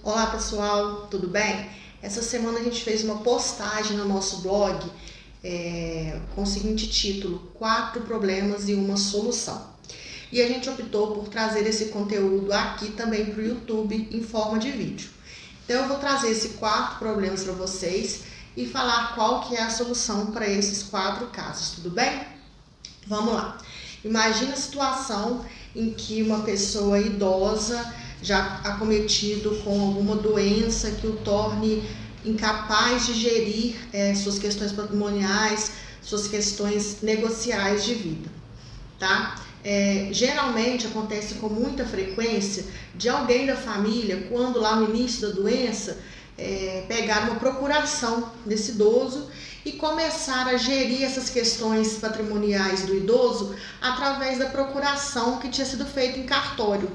Olá pessoal, tudo bem? Essa semana a gente fez uma postagem no nosso blog com o seguinte título: 4 problemas e uma solução. E a gente optou por trazer esse conteúdo aqui também para o YouTube em forma de vídeo. Então eu vou trazer esses 4 problemas para vocês e falar qual que é a solução para esses 4 casos, tudo bem? Vamos lá. Imagina a situação em que uma pessoa idosa, já acometido com alguma doença que o torne incapaz de gerir suas questões patrimoniais, suas questões negociais de vida, tá? Geralmente acontece com muita frequência de alguém da família, quando lá no início da doença, pegar uma procuração desse idoso e começar a gerir essas questões patrimoniais do idoso através da procuração que tinha sido feita em cartório.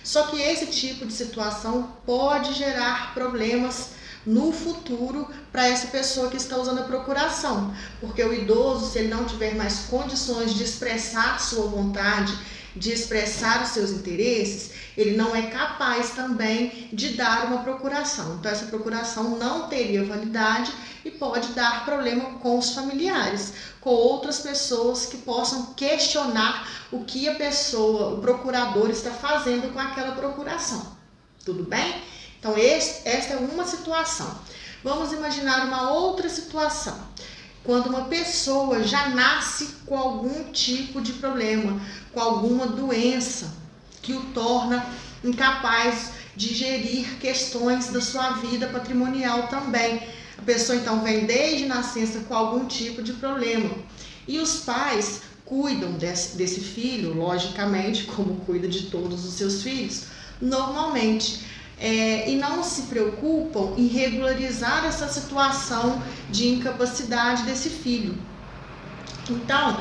Só que esse tipo de situação pode gerar problemas no futuro para essa pessoa que está usando a procuração, porque o idoso, se ele não tiver mais condições de expressar sua vontade, de expressar os seus interesses, ele não é capaz também de dar uma procuração. Então essa procuração não teria validade e pode dar problema com os familiares, com outras pessoas que possam questionar o que a pessoa, o procurador, está fazendo com aquela procuração. Tudo bem? Então esta é uma situação. Vamos imaginar uma outra situação. Quando uma pessoa já nasce com algum tipo de problema, com alguma doença que o torna incapaz de gerir questões da sua vida patrimonial também. A pessoa então vem desde nascença com algum tipo de problema. E os pais cuidam desse filho, logicamente, como cuida de todos os seus filhos, normalmente. E não se preocupam em regularizar essa situação de incapacidade desse filho. Então,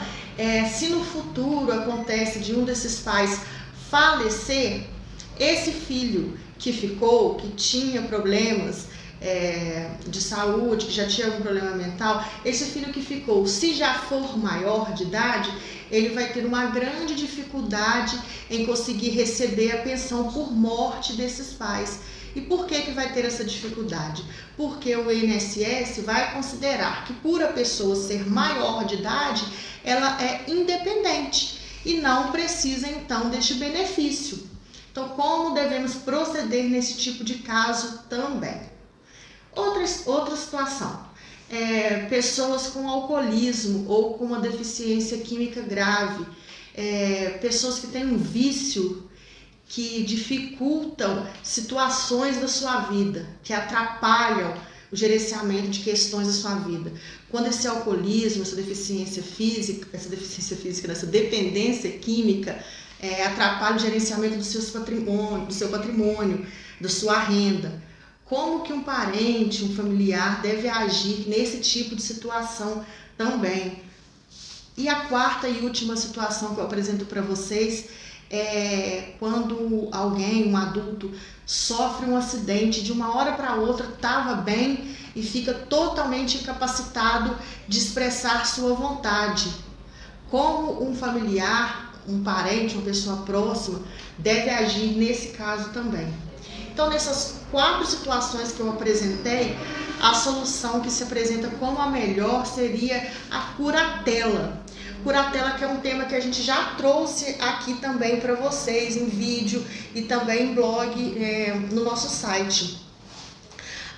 se no futuro acontece de um desses pais falecer, esse filho que ficou, que tinha problemas de saúde, que já tinha algum problema mental, esse filho que ficou, se já for maior de idade, ele vai ter uma grande dificuldade em conseguir receber a pensão por morte desses pais. E por que vai ter essa dificuldade? Porque o INSS vai considerar que por a pessoa ser maior de idade, ela é independente e não precisa então deste benefício. Então, como devemos proceder nesse tipo de caso também? Outra situação, pessoas com alcoolismo ou com uma deficiência química grave, pessoas que têm um vício que dificultam situações da sua vida, que atrapalham o gerenciamento de questões da sua vida. Quando esse alcoolismo, essa dependência física, essa dependência química atrapalha o gerenciamento do seu patrimônio, da sua renda. Como que um parente, um familiar deve agir nesse tipo de situação também? E a quarta e última situação que eu apresento para vocês é quando alguém, um adulto, sofre um acidente, de uma hora para outra estava bem e fica totalmente incapacitado de expressar sua vontade. Como um familiar, um parente, uma pessoa próxima deve agir nesse caso também? Então, nessas 4 situações que eu apresentei, a solução que se apresenta como a melhor seria a curatela. Curatela, que é um tema que a gente já trouxe aqui também para vocês em vídeo e também em blog no nosso site.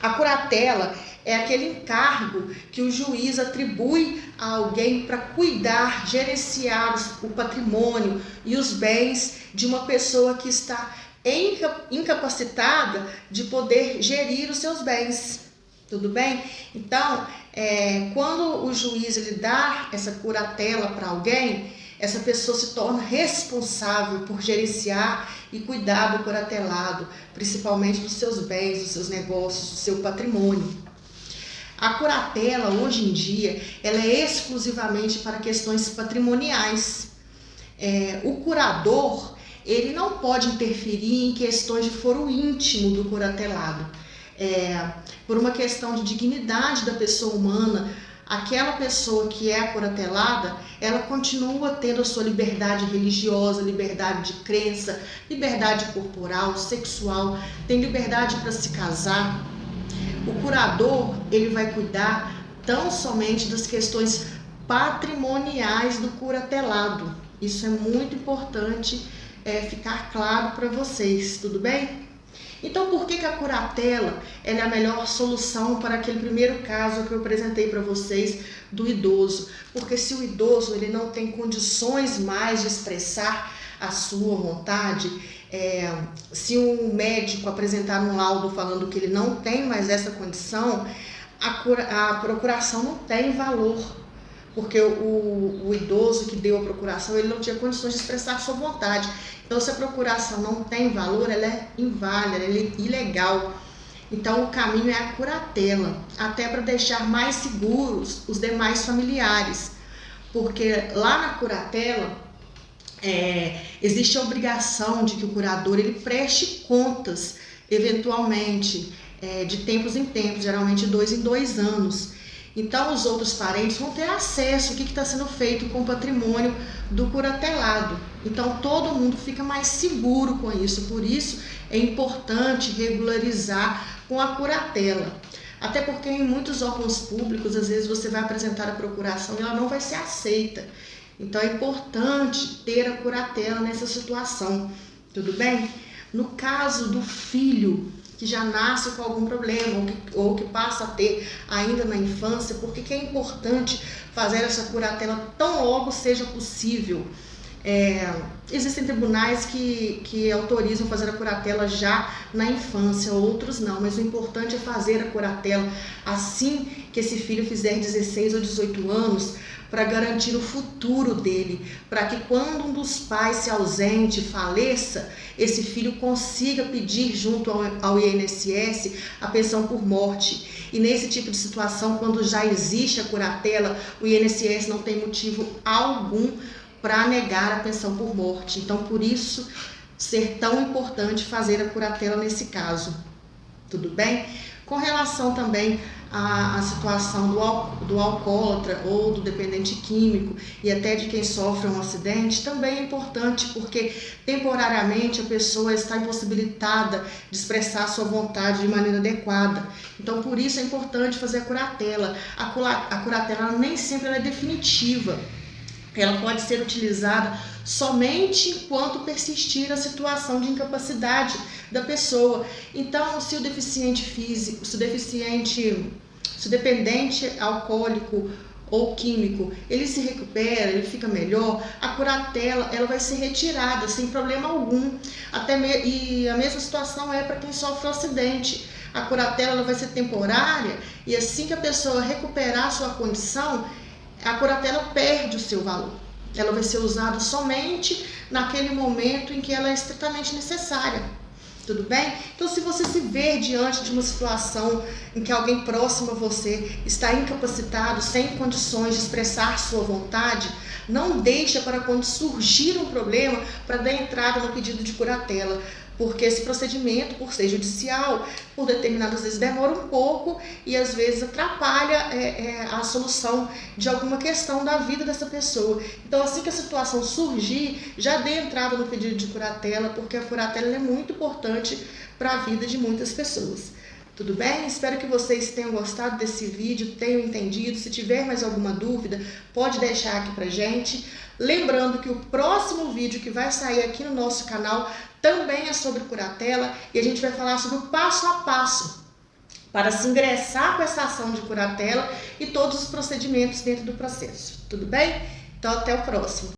A curatela é aquele encargo que o juiz atribui a alguém para cuidar, gerenciar o patrimônio e os bens de uma pessoa que está incapacitada de poder gerir os seus bens. Tudo bem? Então, quando o juiz ele dá essa curatela para alguém, essa pessoa se torna responsável por gerenciar e cuidar do curatelado, principalmente dos seus bens, dos seus negócios, do seu patrimônio. A curatela, hoje em dia, ela é exclusivamente para questões patrimoniais. O curador, ele não pode interferir em questões de foro íntimo do curatelado. Por uma questão de dignidade da pessoa humana, aquela pessoa que é a curatelada, ela continua tendo a sua liberdade religiosa, liberdade de crença, liberdade corporal, sexual, tem liberdade para se casar. O curador, ele vai cuidar tão somente das questões patrimoniais do curatelado. Isso é muito importante ficar claro para vocês, tudo bem? Então, por que a curatela é a melhor solução para aquele primeiro caso que eu apresentei para vocês do idoso? Porque se o idoso ele não tem condições mais de expressar a sua vontade, se um médico apresentar um laudo falando que ele não tem mais essa condição, a procuração não tem valor. Porque o idoso que deu a procuração, ele não tinha condições de expressar a sua vontade. Então, se a procuração não tem valor, ela é inválida, ela é ilegal. Então, o caminho é a curatela, até para deixar mais seguros os demais familiares. Porque lá na curatela, existe a obrigação de que o curador ele preste contas, eventualmente, de tempos em tempos, geralmente 2 em 2 anos. Então, os outros parentes vão ter acesso ao que está sendo feito com o patrimônio do curatelado. Então, todo mundo fica mais seguro com isso. Por isso, é importante regularizar com a curatela. Até porque em muitos órgãos públicos, às vezes você vai apresentar a procuração e ela não vai ser aceita. Então, é importante ter a curatela nessa situação. Tudo bem? No caso do filho que já nasce com algum problema ou que passa a ter ainda na infância, por que é importante fazer essa curatela tão logo seja possível? Existem tribunais que autorizam fazer a curatela já na infância, outros não, mas o importante é fazer a curatela assim que esse filho fizer 16 ou 18 anos, para garantir o futuro dele, para que quando um dos pais se ausente, faleça, esse filho consiga pedir junto ao INSS a pensão por morte. E nesse tipo de situação, quando já existe a curatela, o INSS não tem motivo algum para negar a pensão por morte. Então, por isso, ser tão importante fazer a curatela nesse caso. Tudo bem? Com relação também à situação do alcoólatra ou do dependente químico e até de quem sofre um acidente, também é importante porque temporariamente a pessoa está impossibilitada de expressar a sua vontade de maneira adequada. Então, por isso é importante fazer a curatela. A curatela nem sempre é definitiva. Ela pode ser utilizada somente enquanto persistir a situação de incapacidade da pessoa. Então, se o deficiente físico, se o dependente alcoólico ou químico, ele se recupera, ele fica melhor, a curatela ela vai ser retirada sem problema algum. E a mesma situação é para quem sofre um acidente. A curatela ela vai ser temporária e assim que a pessoa recuperar a sua condição, a curatela perde o seu valor. Ela vai ser usada somente naquele momento em que ela é estritamente necessária. Tudo bem? Então, se você se ver diante de uma situação em que alguém próximo a você está incapacitado, sem condições de expressar sua vontade, não deixa para quando surgir um problema para dar entrada no pedido de curatela. Porque esse procedimento, por ser judicial, por determinadas vezes demora um pouco e às vezes atrapalha a solução de alguma questão da vida dessa pessoa. Então, assim que a situação surgir, já dê entrada no pedido de curatela, porque a curatela é muito importante para a vida de muitas pessoas. Tudo bem? Espero que vocês tenham gostado desse vídeo, tenham entendido. Se tiver mais alguma dúvida, pode deixar aqui pra gente. Lembrando que o próximo vídeo que vai sair aqui no nosso canal também é sobre curatela e a gente vai falar sobre o passo a passo para se ingressar com essa ação de curatela e todos os procedimentos dentro do processo. Tudo bem? Então, até o próximo.